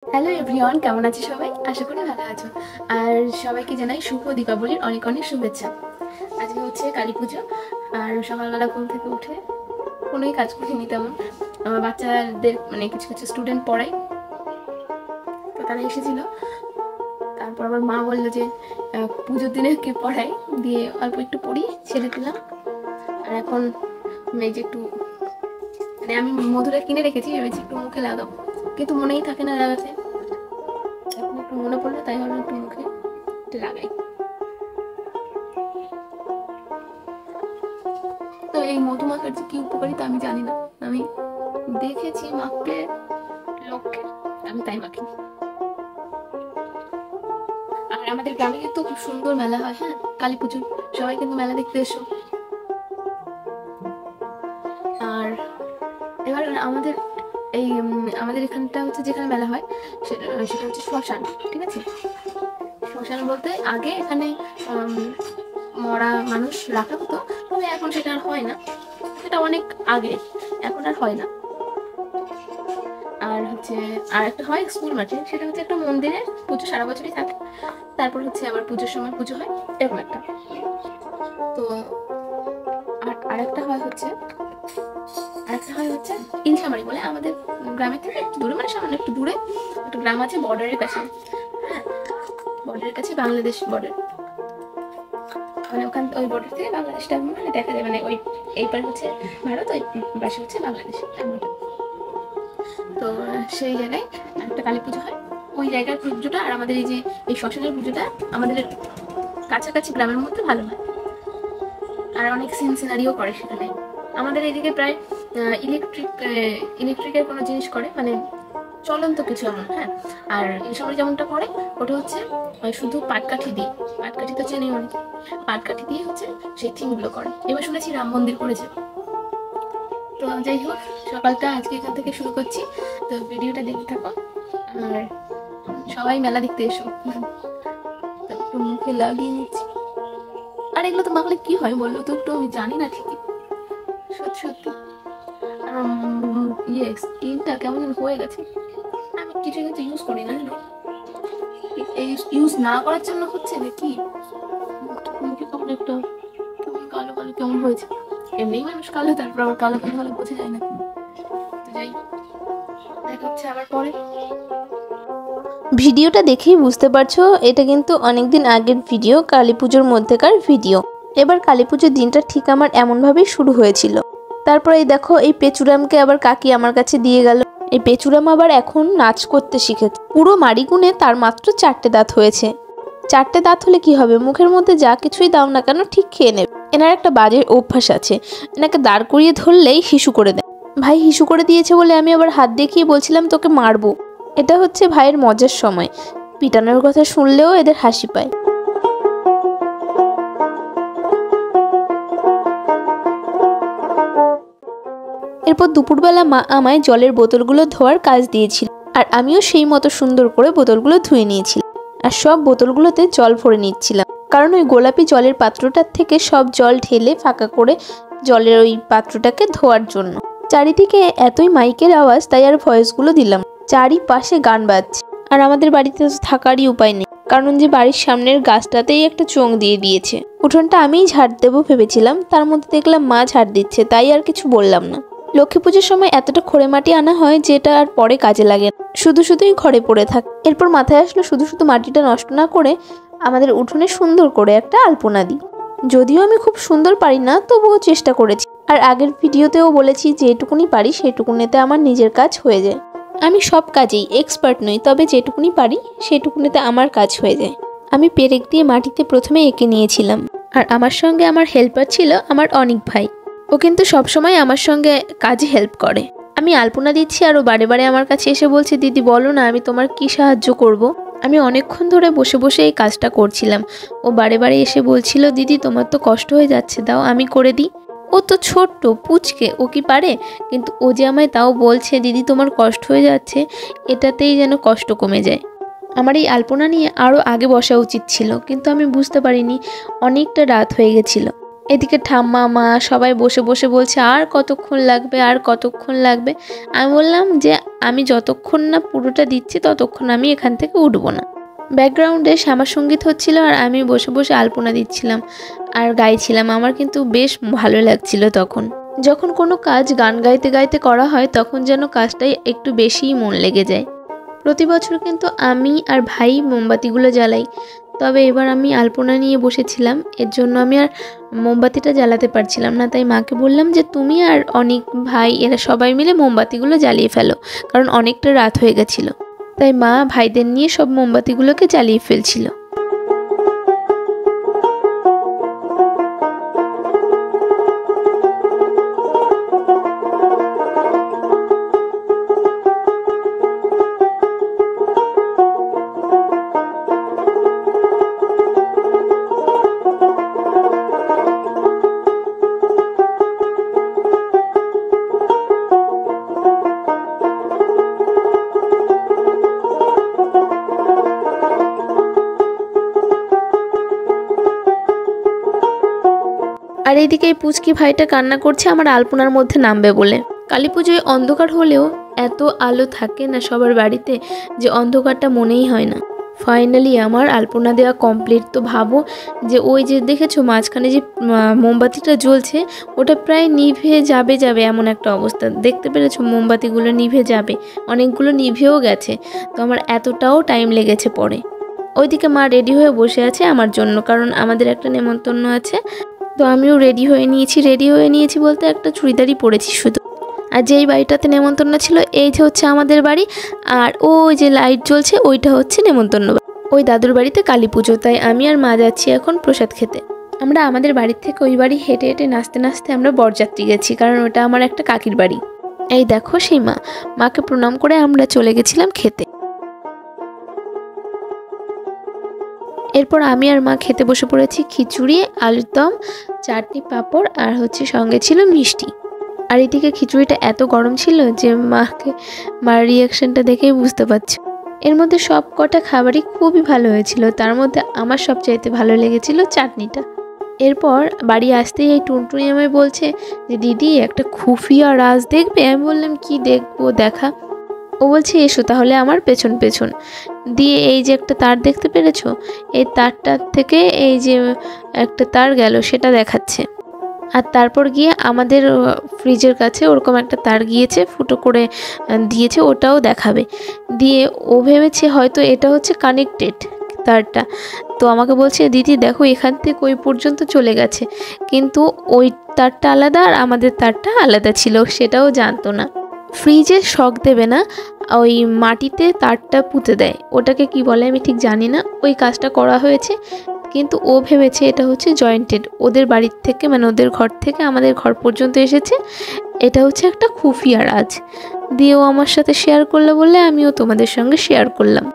Hello everyone, কেমন আছে সবাই? আশা করি ভালো আছো। আর সবাইকে জানাই শুভ দীপাবলির অনেক অনেক শুভেচ্ছা। আজকে হচ্ছে কালী পুজো। আর সকালবেলা ঘুম থেকে উঠে কোনোই কাজ করিনি তেমন। আমার বাচ্চাদের মানে কিছু কিছু স্টুডেন্ট পড়াই, তো তারা এসেছিল। তারপর আবার মা বললো যে পুজোর দিনে কে পড়াই, দিয়ে অল্প একটু পড়ি ছেড়ে দিলাম। আর এখন এই যে একটু মানে আমি মধুটা কিনে রেখেছি, ভেবেছি একটু মুখে লাগাবো, কিন্তু মনেই থাকে না লাগাতে। এখন একটু মনে পড়লো, তাই ভাবলাম একটু মুখে লাগাই। তো এই মধু মাখার যে কি উপকারিতা আমি জানি না, আমি দেখেছি মাখতে লোককে, আমি তাই মাখি। আর আমাদের গ্রামে কিন্তু খুব সুন্দর মেলা হয়, হ্যাঁ, কালী পুজোর। সবাই কিন্তু মেলা দেখতে এসো। আর এবার আমাদের এই আমাদের এখানটা হচ্ছে যেখানে মেলা হয় সেটা হচ্ছে শ্মশান, ঠিক আছে? শ্মশান বলতে আগে এখানে মরা মানুষ রাখা হতো, তবে এখন সেটা আর হয় না। সেটা অনেক আগে, এখন আর হয় না। আর হচ্ছে আর একটা হয় স্কুল মাঠে, সেটা হচ্ছে একটা মন্দিরে পুজো সারা বছরই থাকে। তারপর হচ্ছে আবার পুজোর সময় পুজো হয়, এরকম একটা। তো আরেকটা হয় হচ্ছে ইলশামারি বলে, আমাদের গ্রামের থেকে একটু দূরে, মানে সামান্য একটু দূরে একটা গ্রাম আছে বর্ডারের কাছে। হ্যাঁ, বর্ডারের কাছে, বাংলাদেশ বর্ডার। মানে ওখান ওই বর্ডার থেকে বাংলাদেশটা মানে দেখা যায়, মানে ওই এই পার হচ্ছে ভারত, ওই পাশে হচ্ছে বাংলাদেশ। তো সেই জায়গায় একটা কালী পুজো হয়। ওই জায়গার পুজোটা আর আমাদের এই যে এই শ্মশানের পুজোটা আমাদের কাছাকাছি গ্রামের মধ্যে ভালো হয়। আর অনেক সিনারিও করে সেখানে। আমাদের এইদিকে প্রায় ইলেকট্রিকের কোনো জিনিস করে, মানে চলন্ত কিছু এমন, হ্যাঁ। আর এই সময় যেমনটা করে ওটা হচ্ছে শুধু পাটকাঠি দিয়ে, পাটকাঠি তো চেনে অনেকে, পাটকাঠি দিয়ে হচ্ছে সেই থিমগুলো করে। এবার শুনেছি রাম মন্দির করেছে। তো যাই হোক, সকালটা আজকে এখান থেকে শুরু করছি। তো ভিডিওটা দেখতে থাকো, আর সবাই মেলা দেখতে এসো। একটু মুখে লাগিয়ে নিচ্ছি। আর এগুলো তো মাখলে কি হয় বললো তো, একটু আমি জানি না ঠিকই, সত্যি সত্যি। ইয়ে স্কিনটা কেমন হয়ে গেছে। আমি কিছু কিন্তু ইউজ করি না, এই ইউজ না করার জন্য হচ্ছে নাকি মুখে কেমন একটা কেমন কালো কালো কেমন হয়েছে। এমনি মানুষ কালো, তারপর আবার কালো কালো হলে বোঝা যায় না। তো যাই হোক, দেখা হচ্ছে আবার পরে। ভিডিওটা দেখেই বুঝতে পারছো এটা কিন্তু অনেকদিন আগের ভিডিও, কালী পুজোর মধ্যেকার ভিডিও। এবার কালী পুজোর দিনটা ঠিক আমার এমনভাবেই শুরু হয়েছিল। তারপর এই দেখো, এই পেচুরামকে আবার কাকি আমার কাছে দিয়ে গেল। এই পেচুরাম আবার এখন নাচ করতে শিখেছে। পুরো মারিগুনে তার মাত্র 4টে দাঁত হয়েছে। 4টে দাঁত হলে কি হবে, মুখের মধ্যে যা কিছুই দাও না কেন ঠিক খেয়ে নেবে। এনার একটা বাজে অভ্যাস আছে, এনাকে দাঁড় করিয়ে ধরলেই হিসু করে দেয়। ভাই হিসু করে দিয়েছে বলে আমি আবার হাত দেখিয়ে বলছিলাম তোকে মারবো। এটা হচ্ছে ভাইয়ের মজার সময়। পিটানোর কথা শুনলেও এদের হাসি পায়। এরপর দুপুরবেলা মা আমায় জলের বোতলগুলো ধোয়ার কাজ দিয়েছিল, আর আমিও সেই মতো সুন্দর করে বোতলগুলো ধুয়ে নিয়েছিলাম। আর সব বোতলগুলোতে জল ভরে নিচ্ছিলাম, কারণ ওই গোলাপি জলের পাত্রটার থেকে সব জল ঢেলে ফাঁকা করে জলের ওই পাত্রটাকে ধোয়ার জন্য। চারিদিকে এতই মাইকের আওয়াজ, তাই আর ভয়েসগুলো দিলাম। চারিপাশে গান বাজছে, আর আমাদের বাড়িতে থাকারই উপায় নেই, কারণ যে বাড়ির সামনের গাছটাতেই একটা চোং দিয়ে দিয়েছে। উঠোনটা আমিই ঝাড় দেবো ভেবেছিলাম, তার মধ্যে দেখলাম মা ঝাড় দিচ্ছে, তাই আর কিছু বললাম না। লক্ষ্মী পুজোর সময় এতটা খড়ে মাটি আনা হয় যেটা আর পরে কাজে লাগে না, শুধু শুধুই ঘরে পড়ে থাকে। এরপর মাথায় আসলো শুধু শুধু মাটিটা নষ্ট না করে আমাদের উঠোনে সুন্দর করে একটা আলপনা দিই। যদিও আমি খুব সুন্দর পারি না, তবুও চেষ্টা করেছি। আর আগের ভিডিওতেও বলেছি যেটুকুনি পারি সেটুকুনিতে আমার নিজের কাজ হয়ে যায়। আমি সব কাজেই এক্সপার্ট নই, তবে যেটুকুনি পারি সেটুকুনিতে আমার কাজ হয়ে যায়। আমি পেরেক দিয়ে মাটিতে প্রথমে এঁকে নিয়েছিলাম, আর আমার সঙ্গে আমার হেল্পার ছিল আমার অনিক ভাই। ও কিন্তু সবসময় আমার সঙ্গে কাজে হেল্প করে। আমি আলপনা দিচ্ছি আর ও বারে বারে আমার কাছে এসে বলছে, দিদি বলো না আমি তোমার কি সাহায্য করব। আমি অনেকক্ষণ ধরে বসে বসে এই কাজটা করছিলাম। ও বারে বারে এসে বলছিল, দিদি তোমার তো কষ্ট হয়ে যাচ্ছে, দাও আমি করে দিই। ও তো ছোট্ট পুচকে, ও কি পারে? কিন্তু ও যে আমায় তাও বলছে, দিদি তোমার কষ্ট হয়ে যাচ্ছে, এটাতেই যেন কষ্ট কমে যায়। আমার এই আলপনা নিয়ে আরও আগে বসা উচিত ছিল, কিন্তু আমি বুঝতে পারিনি, অনেকটা রাত হয়ে গেছিল। এদিকে ঠাম্মা মা সবাই বসে বসে বলছে আর কতক্ষণ লাগবে, আর কতক্ষণ লাগবে। আমি বললাম যে আমি যতক্ষণ না পুরোটা দিচ্ছি ততক্ষণ আমি এখান থেকে উঠবো না। ব্যাকগ্রাউন্ডে শ্যামা সঙ্গীত হচ্ছিল আর আমি বসে বসে আলপনা দিচ্ছিলাম আর গাইছিলাম। আমার কিন্তু বেশ ভালো লাগছিল তখন। যখন কোনো কাজ গান গাইতে গাইতে করা হয় তখন যেন কাজটাই একটু বেশিই মন লেগে যায়। প্রতি বছর কিন্তু আমি আর ভাই মোমবাতিগুলো জ্বালাই, তবে এবার আমি আলপনা নিয়ে বসেছিলাম, এর জন্য আমি আর মোমবাতিটা জ্বালাতে পারছিলাম না। তাই মাকে বললাম যে তুমি আর অনেক ভাই এরা সবাই মিলে মোমবাতিগুলো জ্বালিয়ে ফেলো, কারণ অনেকটা রাত হয়ে গেছিলো। তাই মা ভাইদের নিয়ে সব মোমবাতিগুলোকে জ্বালিয়ে ফেলছিল। আর এইদিকে এই পুচকি ভাইটা কান্না করছে আমার আলপনার মধ্যে নামবে বলে। কালী পুজোয় অন্ধকার হলেও এত আলো থাকে না সবার বাড়িতে যে অন্ধকারটা মনেই হয় না। ফাইনালি আমার আলপনা দেওয়া কমপ্লিট। তো ভাবো যে ওই যে দেখেছো মাঝখানে যে মোমবাতিটা জ্বলছে ওটা প্রায় নিভে যাবে এমন একটা অবস্থা। দেখতে পেরেছো মোমবাতিগুলো নিভে যাবে, অনেকগুলো নিভেও গেছে। তো আমার এতটাও টাইম লেগেছে পরে। ওইদিকে মা রেডি হয়ে বসে আছে আমার জন্য, কারণ আমাদের একটা নেমন্তন্ন আছে। তো আমিও রেডি হয়ে নিয়েছি বলতে একটা চুড়িদারই পরেছি শুধু। আর যেই বাড়িটাতে নেমন্তন্ন ছিল এই যে হচ্ছে আমাদের বাড়ি, আর ওই যে লাইট জ্বলছে ওইটা হচ্ছে নেমন্তন্ন ওই দাদুর বাড়িতে কালী পুজো। তাই আমি আর মা যাচ্ছি এখন প্রসাদ খেতে। আমরা আমাদের বাড়ির থেকে ওই বাড়ি হেঁটে হেঁটে নাচতে নাচতে আমরা বরযাত্রী গেছি, কারণ ওটা আমার একটা কাকির বাড়ি। এই দেখো সেই মাকে প্রণাম করে আমরা চলে গেছিলাম খেতে। এরপর আমি আর মা খেতে বসে পড়েছি খিচুড়ি, আলুর দম, চাটনি, পাঁপড় আর হচ্ছে সঙ্গে ছিল মিষ্টি। আর এদিকে খিচুড়িটা এত গরম ছিল যে মার রিয়াকশনটা দেখেই বুঝতে পারছো। এর মধ্যে সব কটা খাবারই খুবই ভালো হয়েছিল, তার মধ্যে আমার সবচাইতে ভালো লেগেছিল চাটনিটা। এরপর বাড়ি আসতেই এই টুনটুনি আমায় বলছে যে দিদি একটা খুফিয়া রাজ দেখবে। আমি বললাম কি দেখবো দেখা। ও বলছে এসো তাহলে আমার পেছন পেছন। দিয়ে এই যে একটা তার দেখতে পেরেছো, এই তারটার থেকে এই যে একটা তার গেল সেটা দেখাচ্ছে। আর তারপর গিয়ে আমাদের ফ্রিজের কাছে ওরকম একটা তার গিয়েছে, ফুটো করে দিয়েছে, ওটাও দেখাবে। দিয়ে ও ভেবেছে হয়তো এটা হচ্ছে কানেক্টেড তারটা। তো আমাকে বলছে দিদি দেখো এখান থেকে ওই পর্যন্ত চলে গেছে, কিন্তু ওই তারটা আলাদা আর আমাদের তারটা আলাদা ছিল, সেটাও জানতো না। ফ্রিজে শক দেবে না, ওই মাটিতে তারটা পুঁতে দেয়, ওটাকে কি বলে আমি ঠিক জানি না। ওই কাজটা করা হয়েছে, কিন্তু ও ভেবেছে এটা হচ্ছে জয়েন্টেড, ওদের বাড়ির থেকে মানে ওদের ঘর থেকে আমাদের ঘর পর্যন্ত এসেছে, এটা হচ্ছে একটা খুফিয়া রাজ। দিয়ে ও আমার সাথে শেয়ার করলো বলে আমিও তোমাদের সঙ্গে শেয়ার করলাম।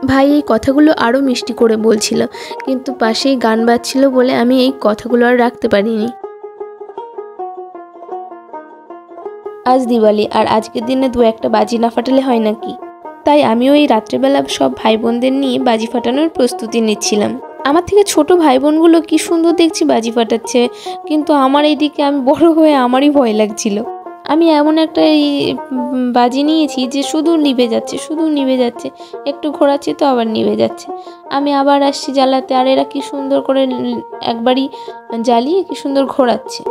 ভাই এই কথাগুলো আরও মিষ্টি করে বলছিল, কিন্তু পাশেই গান বাজছিল বলে আমি এই কথাগুলো আর রাখতে পারিনি। আজ দিওয়ালি, আর আজকের দিনে দু একটা বাজি না ফাটালে হয় নাকি। তাই আমিও এই রাত্রেবেলা সব ভাই বোনদের নিয়ে বাজি ফাটানোর প্রস্তুতি নিচ্ছিলাম। আমার থেকে ছোট ভাই বোনগুলো কি সুন্দর দেখছি বাজি ফাটাচ্ছে, কিন্তু আমার এইদিকে আমি বড় হয়ে আমারই ভয় লাগছিল। আমি এমন একটা এই বাজি নিয়েছি যে শুধু নিভে যাচ্ছে, একটু ঘোরাচ্ছি তো আবার নিভে যাচ্ছে। আমি আবার আসছি জ্বালাতে, আর এরা কি সুন্দর করে একবারই জ্বালিয়ে কি সুন্দর ঘোরাচ্ছে।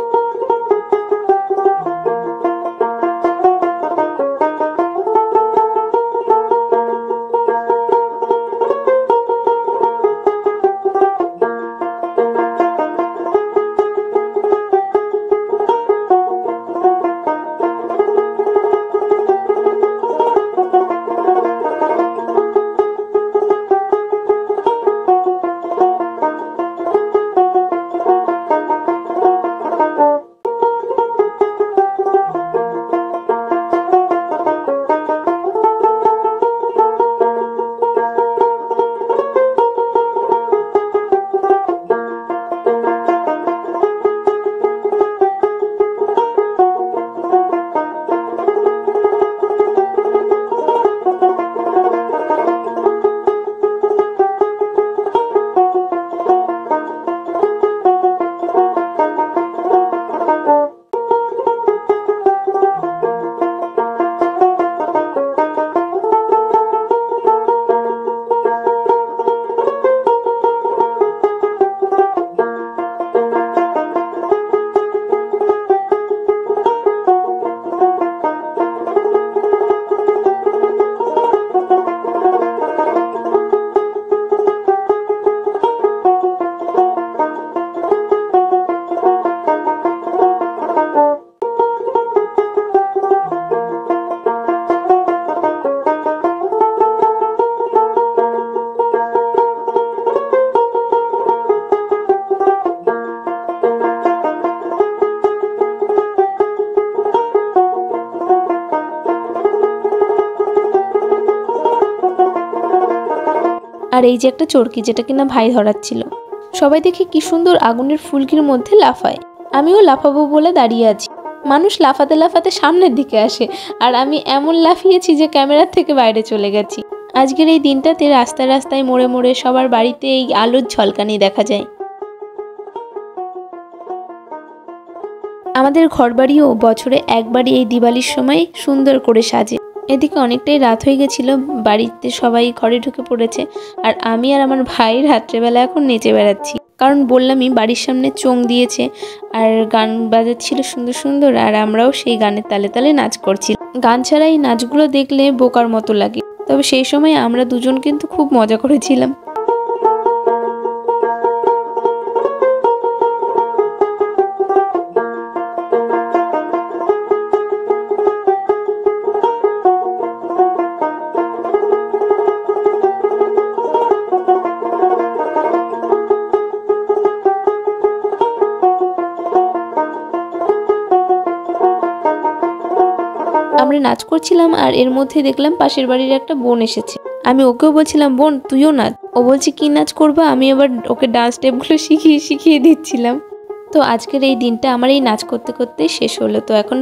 আর এই যে একটা চরকি যেটা কিনা ভাই ধরাচ্ছিল। সবাই দেখে কি সুন্দর আগুনের ফুলকির মধ্যে লাফায়। আমিও লাফাবো বলে দাঁড়িয়ে আছি। মানুষ লাফাতে লাফাতে সামনের দিকে আসে আর আমি এমন লাফিয়েছি যে ক্যামেরার থেকে বাইরে চলে গেছি। আজকের এই দিনটাতে রাস্তায় রাস্তায় মোড়ে মোড়ে সবার বাড়িতে এই আলোর ঝলকানি দেখা যায়। আমাদের ঘরবাড়িও বছরে একবারই এই দিওয়ালির সময় সুন্দর করে সাজে। এদিকে অনেকটাই রাত হয়ে গেছিল, বাড়িতে সবাই ঘরে ঢুকে পড়েছে আর আমি আর আমার ভাই রাত্রেবেলা এখন নেচে বেড়াচ্ছি। কারণ বললামই বাড়ির সামনে চোং দিয়েছে আর গান বাজাচ্ছিল সুন্দর সুন্দর, আর আমরাও সেই গানের তালে তালে নাচ করছি। গান ছাড়া এই নাচগুলো দেখলে বোকার মতো লাগে, তবে সেই সময় আমরা দুজন কিন্তু খুব মজা করেছিলাম। আমরা নাচ করছিলাম আর এর মধ্যে দেখলাম পাশের বাড়ির একটা বোন এসেছে। আমি ওকেও বলছিলাম, বোন তুইও নাচ। ও বলছে কি নাচ করবা? আমি আবার ওকে ডান্স স্টেপগুলো শিখিয়ে দিচ্ছিলাম। তো আজকের এই দিনটা আমার এই নাচ করতে করতে শেষ হলো। তো এখন